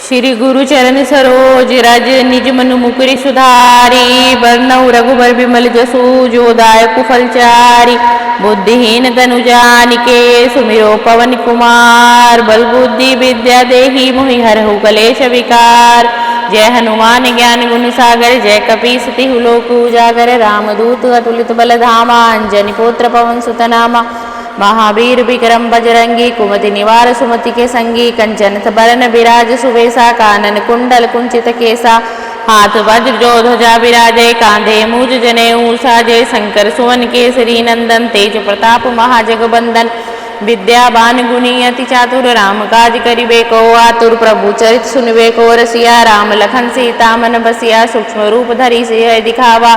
श्री गुरु चरण सरोज रज निज मनु मुकुरि सुधारी बरनउँ रघुबर बिमल जसु जो दायक फलचारी। बुद्धिहीन तनु जानिके सुमिरो पवन कुमार बल बुद्धि विद्या देहि मोहि हरहु कलेश विकार। जय हनुमान ज्ञान गुण सागर जय कपीस तिहु लोक उजागर रामदूत अतुलित बल धामा अंजनी पुत्र पवन सुत नामा। महावीर विक्रम बजरंगी कुमति निवार सुमति के संगी कंचन बरन विराज सुवेशा कानन कुंडल कुंचित केसा। हाथ वज्र जो ध्वजा विराजे कांधे मूज जनेऊ साजे शंकर सुवन केसरी नंदन तेज प्रताप महाजगबंदन। विद्यावान गुणी अति चातुर राम काज करिबे को आतुर प्रभु चरित सुनबे को रसिया। राम लखन सीता मन बसिया सूक्ष्म रूप धरि सिंह दिखावा।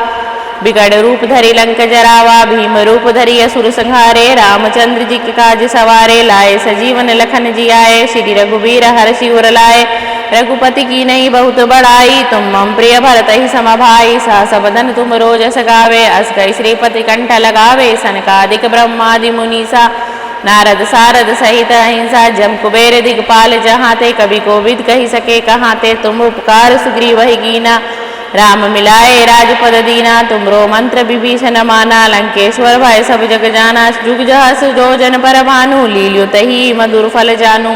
बिकट रूप धरि लंक जरावा भीम रूप धरि असुर संहारे। रामचंद्र जी के काज सवारे लाए सजीवन लखन जियाए। श्री रघुवीर हर्षि उर लाए रघुपति की नई बहुत बड़ाई। तुम मम प्रिय भरत ही समभाई सहस बदन तुम रोजस गावे। अस्कर श्रीपति कंठ लगावे सनकादिक ब्रह्मादि मुनीसा। नारद सारद सहित अहिंसा जम कुबेर दिगपाल जहाँ ते कवि कोविद कही सके कहाँ ते। तुम उपकार सुग्रीव ही कीना राम मिलाए राजपद दीना। तुमरो मंत्र विभीषण माना लंकेश्वर भय सब जग जाना। जुग जहस जो जन पर भानु लील्यो तही मधुर फल जानू।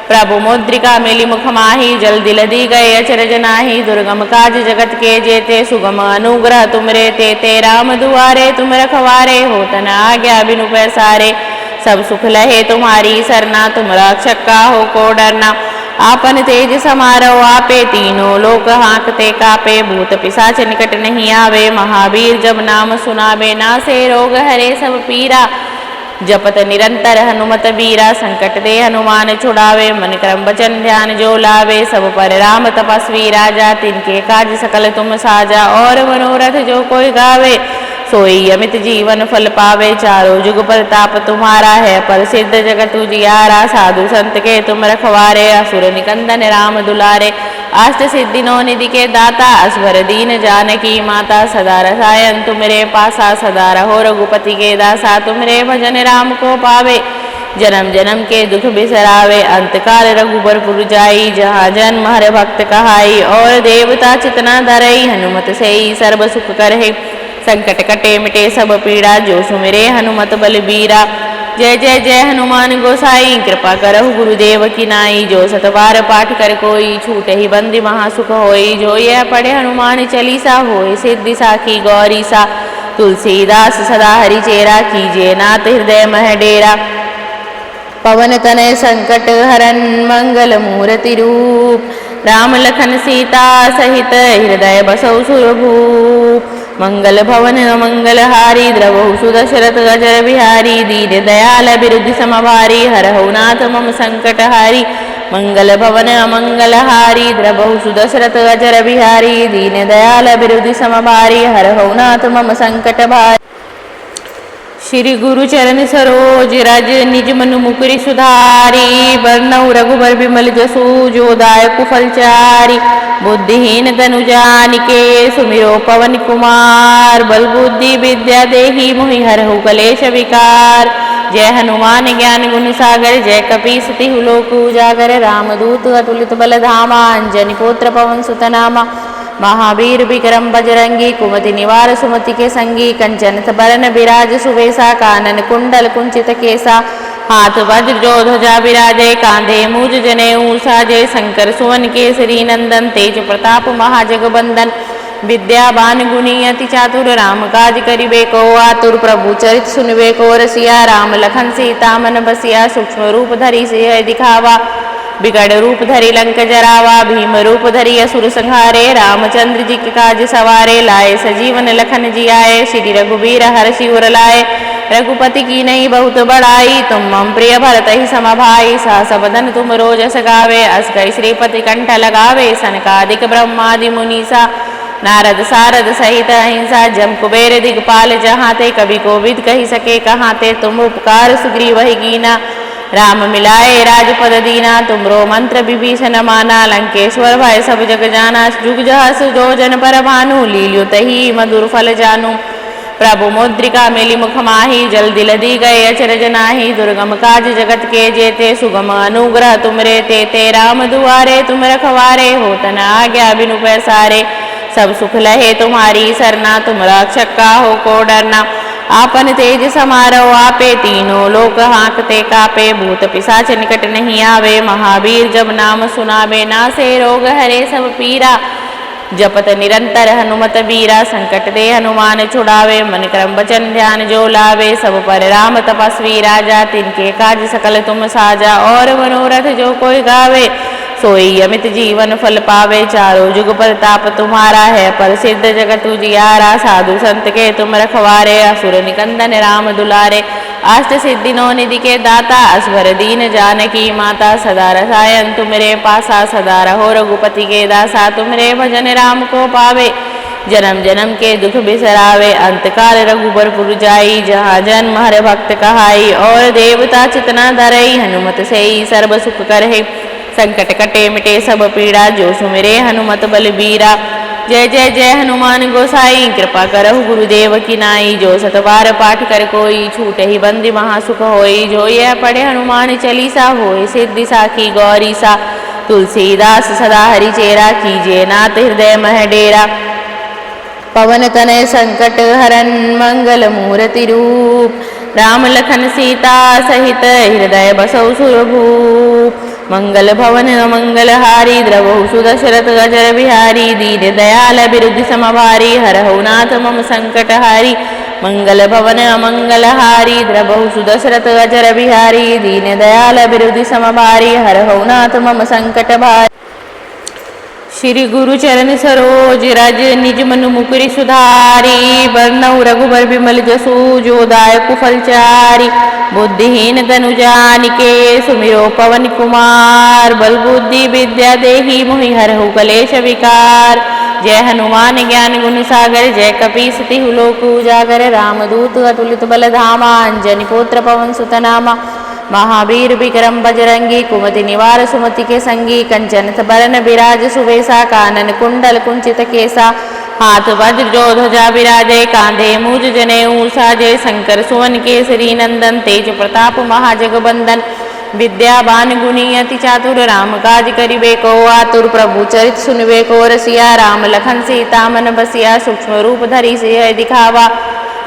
प्रभु मुद्रिका मिली मुख माही जल दिल दी गए अचरज नाही। दुर्गम काज जगत के जेते सुगम अनुग्रह तुमरे तेते। राम दुआरे तुम रखवारे होत न आज्ञा बिनु पैसारे। सब सुख लहे तुम्हारी सरना तुम रक्षक काहू को डरना। आपन तेज समारो आपे तीनों लोक हाँकते कापे। भूत पिशाच निकट नहीं आवे महावीर जब नाम सुनावे। नासे रोग हरे सब पीरा जपत निरंतर हनुमत बीरा। संकट दे हनुमान छुड़ावे मन क्रम वचन ध्यान जो लावे। सब पर राम तपस्वी राजा तिनके काज सकल तुम साजा। और मनोरथ जो कोई गावे सोई अमित जीवन फल पावे। चारों जुग प्रताप तुम्हारा है प्रसिद्ध जगत उजियारा। साधु संत के तुम रखवारे असुर निकंदन राम दुलारे। अष्ट सिद्धि नौ निधि के दाता असवर दीन जानकी माता। सदा रसायन तुमरे पासा सदा रहो रघुपति के दासा। तुमरे भजन राम को पावे जन्म जन्म के दुख बिसरावे। अंतकाल रघुबर जाई जहाँ जन्म हर भक्त कहाई। और देवता चितना धरई हनुमत से ही सर्व सुख करहे। संकट कटे मिटे सब पीड़ा जो सुमिरे हनुमत बलबीरा। जय जय जय हनुमान गोसाई कृपा करहु गुरुदेव की नाई। जो सतबार पाठ कर कोई छूटे ही बंदी महासुख होई। जो यह पढ़े हनुमान चालीसा होए सिद्धि साखी गौरी सा। तुलसीदास सदा हरि चेरा कीजिए नाथ हृदय मह डेरा। पवन तनय संकट हरन मंगल मूर्ति रूप। राम लखन सीता सहित हृदय बसौ सुरभूप। मंगल भवन मंगल हारी द्रवहु सुदशरथ अजर बिहारी। दीन दयाल बिरुद्ध समभारी हरहु नाथ मम संकट हारी। मंगल भवन मंगल हारी द्रवहु सुदशरथ अजर बिहारी। दीन दयाल बिरुद्ध समभारी हरहु नाथ मम संकट भारी। श्री गुरु चरण सरोज रज निज मनु मुकुरि सुधारी बरनउँ रघुबर बिमल जसु जो दायक फलचारी। बुद्धिहीन तनु जानिके सुमिरो पवन कुमार बल बुद्धि विद्या देहि मोहि हरहु कलेश विकार। जय हनुमान ज्ञान गुण सागर जय कपीस तिहु लोक उजागर। रामदूत अतुलित बल धामा अंजनी पुत्र पवन सुत नामा। महावीर विक्रम बजरंगी कुमति निवार सुमति के संगी कंचन बरन विराज सुवेशा कानन कुंडल कुंचित केसा। हाथ वज्र जो ध्वजा विराजे कांधे मूज जनेऊ साजे शंकर सुवन केसरी नंदन तेज प्रताप महाजगबंदन। विद्यावान गुणी अति चातुर राम काज करिबे को आतुर प्रभु चरित सुनबे को रसिया। राम लखन सीता मन बसिया सूक्ष्म रूप धरि सिंह दिखावा। बिकट रूप धरि लंक जरावा भीम रूप धरि असुर संहारे। रामचंद्र जी के काज सवारे लाए सजीवन लखन जियाए। श्री रघुवीर हर्षि उर लाए रघुपति की नई बहुत बड़ाई। तुम मम प्रिय भरत ही समभाई सहस बदन तुम रोजस गावे। अस्कर श्रीपति कंठ लगावे सनकादिक ब्रह्मादि मुनीसा। नारद सारद सहित अहिंसा जम कुबेर दिगपाल जहाँ ते कवि कोविद कही सके कहाँ ते। तुम उपकार सुग्रीव ही कीना राम मिलाए राजपद दीना। तुमरो मंत्र विभीषण माना लंकेश्वर भय सब जग जाना। जुग जहस जो जन पर भानु लील्यो तही मधुर फल जानू। प्रभु मुद्रिका मिली मुख माही, जल्दी लदी गए अचरज नाही। दुर्गम काज जगत के जेते, सुगम अनुग्रह तुमरे तेते। राम दुआरे तुम रखवारे, होत न आज्ञा बिनु पैसारे। सब सुख लहे तुम्हारी सरना, तुम रक्षक काहू को डरना। आपन तेज समारो आपे, तीनों लोक हाँकते कापे। भूत पिशाच निकट नहीं आवे, महावीर जब नाम सुनावे। नासे रोग हरे सब पीरा, जपत निरंतर हनुमत बीरा। संकट दे हनुमान छुड़ावे, मन क्रम वचन ध्यान जो लावे। सब पर राम तपस्वी राजा, तिनके काज सकल तुम साजा। और मनोरथ जो कोई गावे, सोई अमित जीवन फल पावे। चारों जुग प्रताप तुम्हारा है, प्रसिद्ध जगत उजियारा। साधु संत के तुम रखवारे, असुर निकंदन राम दुलारे। अष्ट सिद्धि नौ निधि के दाता, असवर दीन जानकी माता। सदा रसायन तुमरे पासा, सदा रहो रघुपति के दासा। तुमरे भजन राम को पावे, जन्म जन्म के दुख बिसरावे। अंतकाल रघुबर जाई, जहाँ जन्म हर भक्त कहाई। और देवता चितना धरई, हनुमत से ही सर्व सुख करहे। संकट कटे मिटे सब पीड़ा, जो सुमिरे हनुमत बलबीरा। जय जय जय हनुमान गोसाई, कृपा करहु गुरुदेव की नाई। जो सत बार पाठ कर कोई, छूटे ही बंदी महासुख होई। जो यह पढ़े हनुमान चालीसा, होय सिद्धि साखी गौरी सा। तुलसीदास सदा हरि चेरा, कीजिए नाथ हृदय मह डेरा। पवन तनय संकट हरन, मंगल मूर्ति रूप। राम लखन सीता सहित, हृदय बसौ सुरभूप। मंगल भवन मंगल हारी, द्रवहु सुदशरथ अजर बिहारी। दीन दयाल बिरुद्ध समभारी, हरहु नाथ मम संकट हारी। मंगल भवन मंगल हारी, द्रवहु सुदशरथ अजर बिहारी। दीन दयाल बिरुद्ध समभारी, हरहु नाथ मम संकट भारी। श्री गुरु चरण सरोज रज, निज मनु मुकुरि सुधारी। बरनउँ रघुबर बिमल जसु, जो दायक फलचारी। बुद्धिहीन तनु जानिके, सुमिरो पवन कुमार। बल बुद्धि विद्या देहि, मोहि हरहु कलेश विकार। जय हनुमान ज्ञान गुण सागर, जय कपीस तिहु लोक उजागर। रामदूत अतुलित बल धामा, अंजनी पुत्र पवन सुत नामा। महावीर विक्रम बजरंगी, कुमति निवार सुमति के संगी। कंचन बरन बिराज सुवेसा, कानन कुंडल कुंचित केसा। हाथ वज्र जो ध्वजा विराजे, कांधे मूज जनेऊ साजे। शंकर सुवन केसरी नंदन, तेज प्रताप महाजगबंदन। विद्यावान गुणी अति चातुर, राम काज करिबे को आतुर। प्रभु चरित सुनबे को रसिया, राम लखन सीता मन बसिया। सूक्ष्म रूप धरि सिय दिखावा,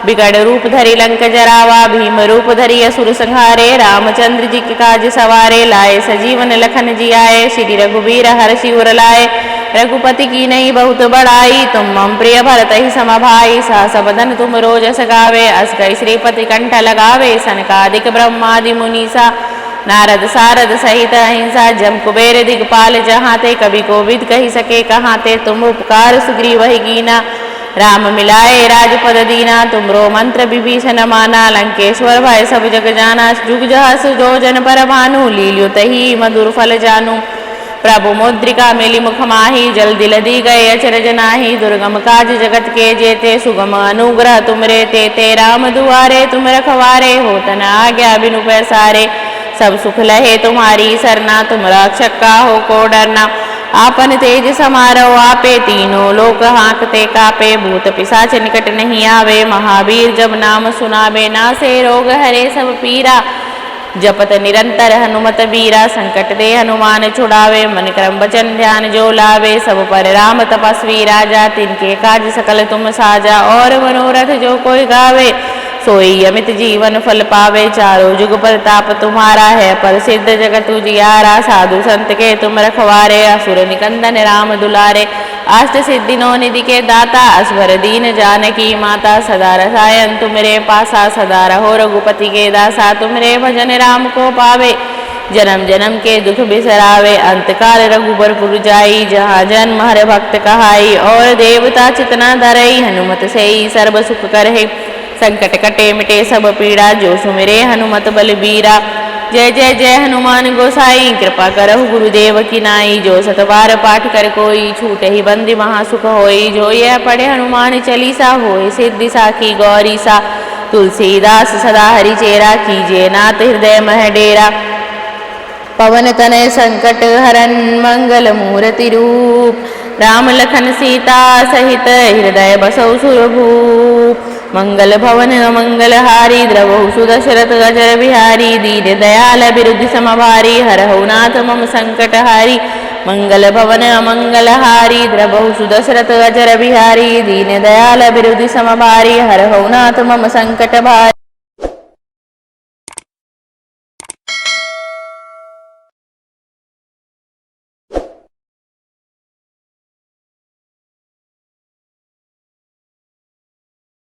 बिकट रूप धरि लंक जरावा। भीम रूप धरि असुर संहारे, रामचंद्र जी के काज सवारे। लाए सजीवन लखन जियाए, श्री रघुबीर हरषि उर लाए। रघुपति की नहीं बहुत बड़ाई, तुम मम प्रिय भरत ही सम भाई। सहस बदन तुम रोजस गावे, अस कई श्रीपति कंठ लगावे। सनकादिक ब्रह्मादि मुनीसा, नारद सारद सहित अहिंसा। जम कुबेर दिगपाल जहाँ ते, कभी कोविद कही सके कहाँ ते। तुम उपकार सुग्रीव ही कीना, राम मिलाए राजपद दीना। तुमरो मंत्र विभीषण माना, लंकेश्वर भय सब जग जाना। जुग जहस जो जन पर भानु, लील्यो तही मधुर फल जानू। प्रभु मुद्रिका मिली मुख माही, जल्दी लदी गए अचरज नाही। दुर्गम काज जगत के जेते, सुगम अनुग्रह तुमरे तेते। राम दुआरे तुम रखवारे, होत न आज्ञा बिनु पैसारे। सब सुख लहे तुम्हारी सरना, तुम रक्षक काहू को डरना। आपन तेज समारो आपे, तीनों लोक हाँकते कापे। भूत पिशाच निकट नहीं आवे, महावीर जब नाम सुनावे। नासे रोग हरे सब पीरा, जपत निरंतर हनुमत बीरा। संकट दे हनुमान छुड़ावे, मन क्रम वचन ध्यान जो लावे। सब पर राम तपस्वी राजा, तिनके काज सकल तुम साजा। और मनोरथ जो कोई गावे, सोई अमित जीवन फल पावे। चारों जुग प्रताप तुम्हारा है, प्रसिद्ध जगत उजियारा। साधु संत के तुम रखवारे, असुर निकंदन राम दुलारे। अष्ट सिद्धि नौ निधि के दाता, असवर दीन जानकी माता। सदा रसायन तुमरे पासा, सदा रहो रघुपति के दासा। तुमरे भजन राम को पावे, जन्म जन्म के दुख बिसरावे। अंतकाल रघुबर जाई, जहाँ जन्म हर भक्त कहाई। और देवता चितना धरई, हनुमत से ही सर्व सुख करहे। संकट कटे मिटे सब पीड़ा, जो सुमिरे हनुमत बलबीरा। जय जय जय हनुमान गोसाई, कृपा करहु गुरुदेव की नाई। जो सत बार पाठ कर कोई, छूटे ही बंदी महासुख होई। जो यह पढ़े हनुमान चालीसा, होय सिद्धि साखी गौरी सा। तुलसीदास सदा हरि चेरा, कीजिए नाथ हृदय मह डेरा। पवन तनय संकट हरन, मंगल मूर्ति रूप। राम लखन सीता सहित, हृदय बसौ सुरभूप। मंगल भवन मंगलहारी द्रवहु सुदशरथ अजर बिहारी दीन दयाल बिरुद्धि समभारी हरहु नाथ मम संकटहारी मंगल भवन मंगलहारी द्रवहु सुदशरथ अजर बिहारी दीन दयाल बिरुद्धि समभारी हरहु नाथ मम संकट भारी।